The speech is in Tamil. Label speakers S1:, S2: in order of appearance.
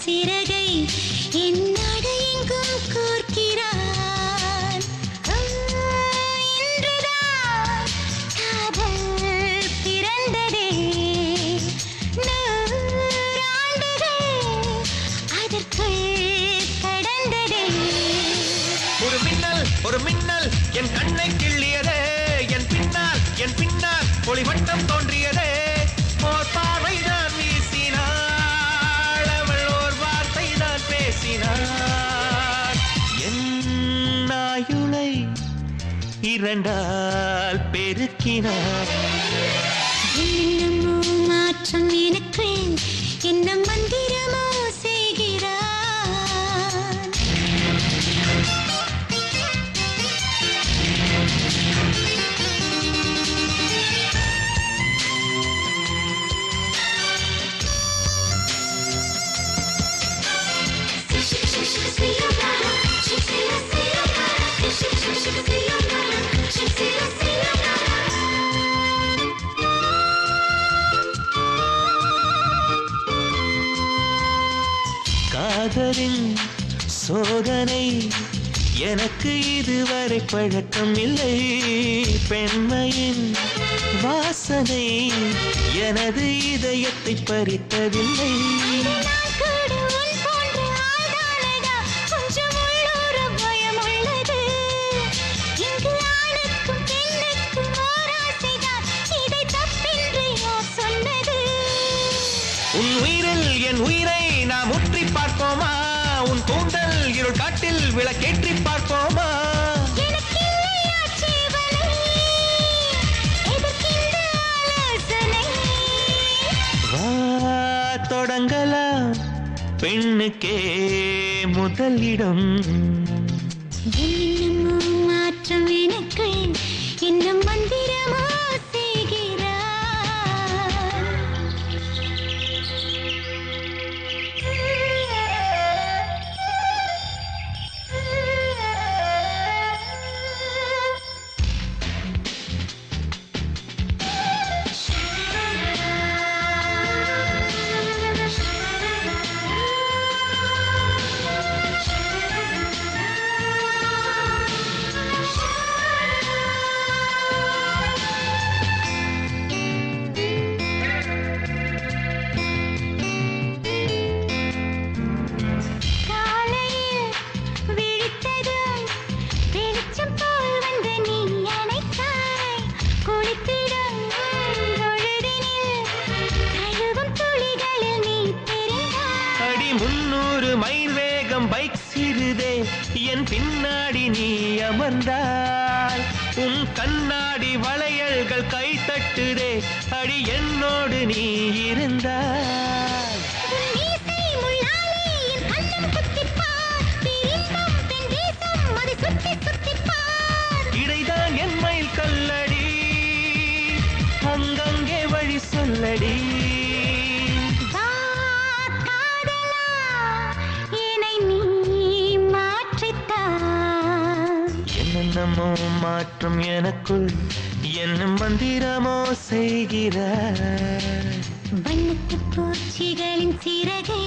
S1: சிறகை என்னோடு எங்கும் கோர்க்கிறான். இன்றுதான் காதல் பிறந்ததே, நூறாண்டுகள் அதற்குள் கடந்ததே.
S2: ஒரு மின்னல் என் கண்ணை கிள்ளியதே, என் பின்னால் ஒளிவட்டம் தோன்றியதே. ஓர் பார்வைதான் வீசினாள், அவள் ஓர் வார்த்தை தான் பேசினாள். என் ஆயுளை இரண்டால் பெருக்கினாள்.
S1: என்னமோ மாற்றம் எனக்கு, என்ன மந்திரமோ செய்கிறான்.
S2: காதலின் சோதனை எனக்கு இதுவரை பழக்கம் இல்லை. பெண்மையின் வாசனை எனது இதயத்தை பறித்ததில்லை. உன் உயிரில் என் உயிரை நாம் ஊற்றி பார்ப்போமா? உன் கூந்தல் இருள் காட்டில் விளக்கேற்றி பார்ப்போமா? வா தொடங்கலாம், பெண்ணுக்கே முதலிடம்.
S1: என்னமோ மாற்றம் எனக்கு, என்ன மந்திரமோ செய்கிறான்.
S2: மைல் வேகம் பைக் சிறுதே, என் பின்னாடி நீ அமர்ந்தாய். உன் கண்ணாடி வளையல்கள் கை தட்டுதே, அடி என்னோடு நீ இருந்தாய். இடைதான் என் மயில் கல்லடி, அங்கங்கே வழி சொல்லடி. என்னமோ மாற்றம் எனக்குள், என்ன மந்திரமோ செய்கிறார்.
S1: வண்ணத்து பூச்சிகளின் சிறகை